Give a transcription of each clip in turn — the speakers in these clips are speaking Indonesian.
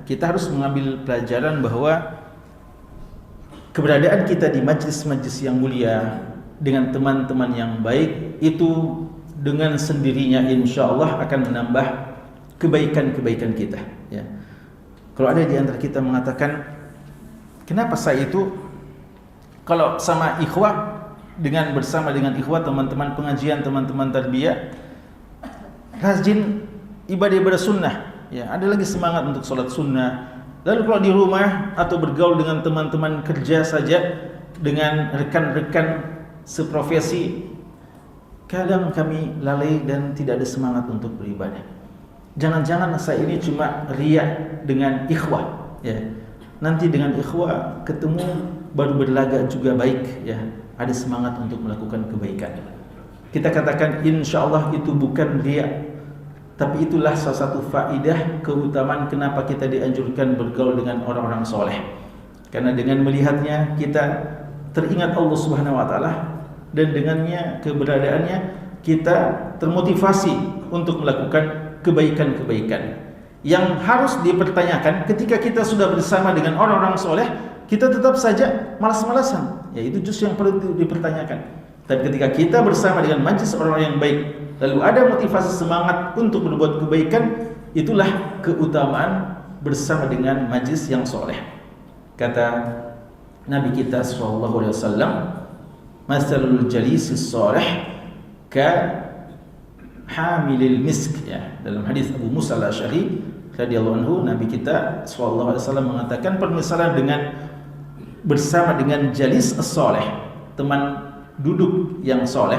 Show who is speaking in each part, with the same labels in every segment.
Speaker 1: kita harus mengambil pelajaran bahwa keberadaan kita di majlis-majlis yang mulia dengan teman-teman yang baik itu dengan sendirinya insya Allah akan menambah kebaikan-kebaikan kita, ya. Kalau ada di antara kita mengatakan, kenapa saya itu kalau sama ikhwah, bersama dengan ikhwah, teman-teman pengajian, teman-teman tarbiyah, rajin ibadah-ibadah sunnah, ya, ada lagi semangat untuk sholat sunnah. Lalu kalau di rumah atau bergaul dengan teman-teman kerja saja, dengan rekan-rekan seprofesi, kadang kami lalai dan tidak ada semangat untuk beribadah. Jangan-jangan saya ini cuma riya dengan ikhwah, ya. Nanti dengan ikhwah ketemu baru berlagak juga baik, ya. Ada semangat untuk melakukan kebaikan. Kita katakan insya Allah itu bukan riya, tapi itulah salah satu faidah keutamaan kenapa kita dianjurkan bergaul dengan orang-orang soleh. Karena dengan melihatnya kita teringat Allah Subhanahu Wa Taala, dan dengannya, keberadaannya, kita termotivasi untuk melakukan kebaikan-kebaikan. Yang harus dipertanyakan ketika kita sudah bersama dengan orang-orang soleh, kita tetap saja malas-malasan. Ya, itu justru yang perlu dipertanyakan. Tapi ketika kita bersama dengan majlis orang yang baik, lalu ada motivasi semangat untuk berbuat kebaikan, itulah keutamaan bersama dengan majlis yang soleh. Kata Nabi kita SAW, masalul jalisis soleh ka hamilil misk, ya. Dalam hadis Abu Musa al-Asy'ari radhiyallahu anhu, Nabi kita SAW mengatakan permisalan dengan bersama dengan jalis as-soleh, teman duduk yang soleh,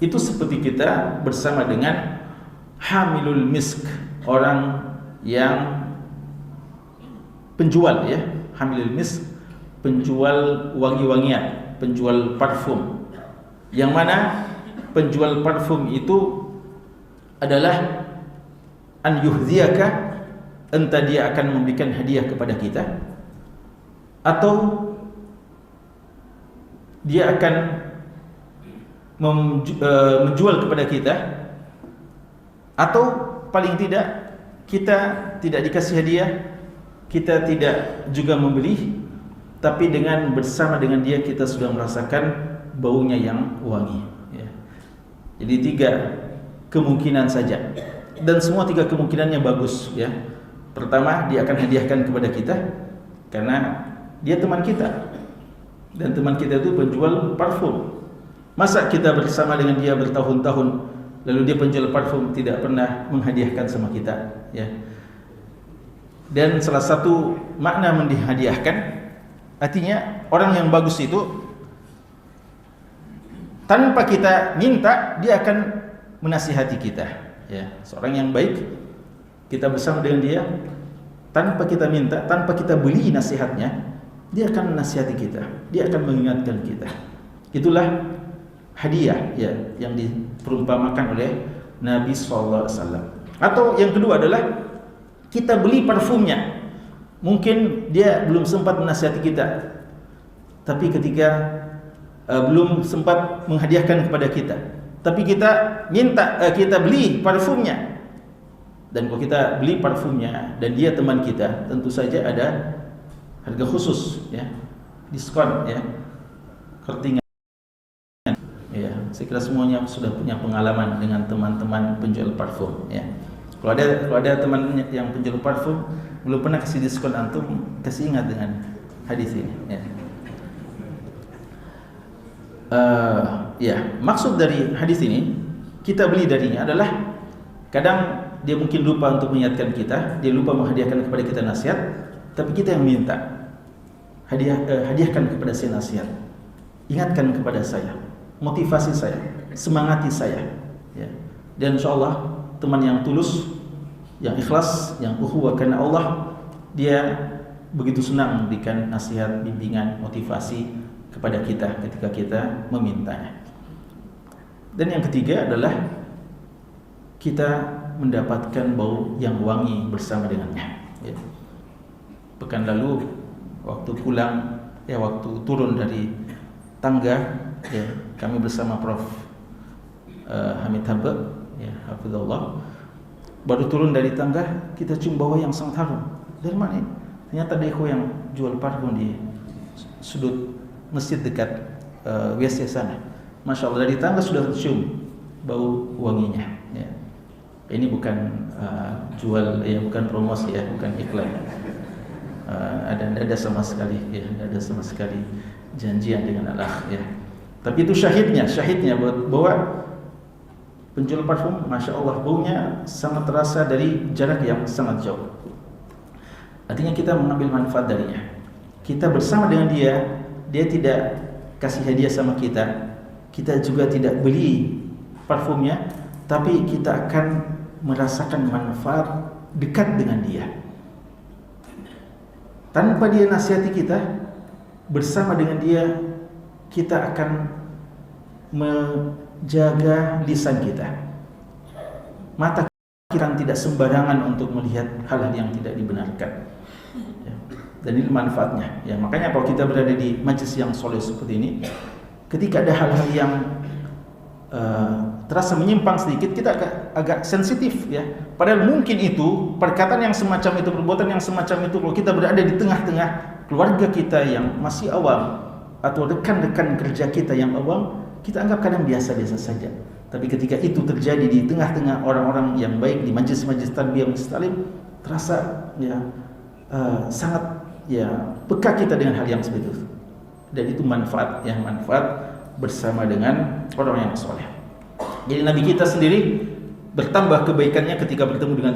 Speaker 1: itu seperti kita bersama dengan hamilul misk, orang yang penjual, ya, hamilul misk, penjual wangi-wangian, penjual parfum. Yang mana penjual parfum itu adalah an yuhdhiyaka, entah dia akan memberikan hadiah kepada kita, atau dia akan menjual kepada kita, atau paling tidak kita tidak dikasih hadiah, kita tidak juga membeli, tapi dengan bersama dengan dia kita sudah merasakan baunya yang wangi, ya. Jadi 3 kemungkinan saja, dan semua 3 kemungkinannya bagus, ya. Pertama, dia akan hadiahkan kepada kita karena dia teman kita, dan teman kita itu penjual parfum. Masa kita bersama dengan dia bertahun-tahun, lalu dia penjual parfum tidak pernah menghadiahkan sama kita, ya. Dan salah satu makna menghadiahkan, artinya orang yang bagus itu tanpa kita minta dia akan menasihati kita, ya. Seorang yang baik, kita bersama dengan dia tanpa kita minta, tanpa kita beli nasihatnya, dia akan menasihati kita, dia akan mengingatkan kita. Itulah hadiah, ya, yang diperumpamakan oleh Nabi SAW. Atau yang kedua adalah kita beli parfumnya. Mungkin dia belum sempat menasihati kita, tapi ketika belum sempat menghadiahkan kepada kita, tapi kita minta, kita beli parfumnya. Dan kalau kita beli parfumnya dan dia teman kita, tentu saja ada harga khusus, ya, diskon, ya, kertingan, ya. Saya kira semuanya sudah punya pengalaman dengan teman-teman penjual parfum, ya. Kalau ada teman yang penjual parfum belum pernah kasih diskon, antum kasih ingat dengan hadis ini, ya. Ya, maksud dari hadis ini kita beli darinya adalah kadang dia mungkin lupa untuk mengingatkan kita, dia lupa menghadiahkan kepada kita nasihat, tapi kita yang minta, hadiahkan kepada saya nasihat, ingatkan kepada saya, motivasi saya, semangati saya, ya. Dan insyaallah teman yang tulus, yang ikhlas, yang ukhuwah karena Allah, dia begitu senang memberikan nasihat, bimbingan, motivasi kepada kita ketika kita memintanya. Dan yang ketiga adalah kita mendapatkan bau yang wangi bersama dengannya, ya. Pekan lalu waktu pulang, ya, waktu turun dari tangga, ya, kami bersama Prof Hamid Habib, ya, hafizallah, baru turun dari tangga kita cium bau yang sangat harum. Dari mana ini? Ternyata ada ikhwan yang jual parfum di sudut masjid dekat WC sana. Masya Allah, dari tangga sudah cium bau wanginya. Ya. Ini bukan jual, ya bukan promosi, ya bukan iklan. Ada sama sekali, ya ada sama sekali janjian dengan Allah, ya. Tapi itu syahidnya bahwa penjual parfum, masya Allah, baunya sangat terasa dari jarak yang sangat jauh. Artinya kita mengambil manfaat darinya. Kita bersama dengan dia tidak kasih hadiah sama kita, kita juga tidak beli parfumnya, tapi kita akan merasakan manfaat dekat dengan dia. Tanpa dia nasihati kita, bersama dengan dia, kita akan menjaga lisan kita. Mata kita tidak sembarangan untuk melihat hal-hal yang tidak dibenarkan. Ya. Dan ini manfaatnya. Ya, makanya kalau kita berada di majlis yang soleh seperti ini, ketika ada hal-hal yang terasa menyimpang sedikit, kita agak sensitif, ya. Padahal mungkin itu perkataan yang semacam itu, perbuatan yang semacam itu, kalau kita berada di tengah-tengah keluarga kita yang masih awam atau rekan-rekan kerja kita yang awam, kita anggap kadang biasa-biasa saja. Tapi ketika itu terjadi di tengah-tengah orang-orang yang baik di majlis-majlis tarbiyah majlis talim, terasa ya sangat ya peka kita dengan hal yang seperti itu. Dan itu manfaat bersama dengan orang yang soleh. Jadi Nabi kita sendiri bertambah kebaikannya ketika bertemu dengan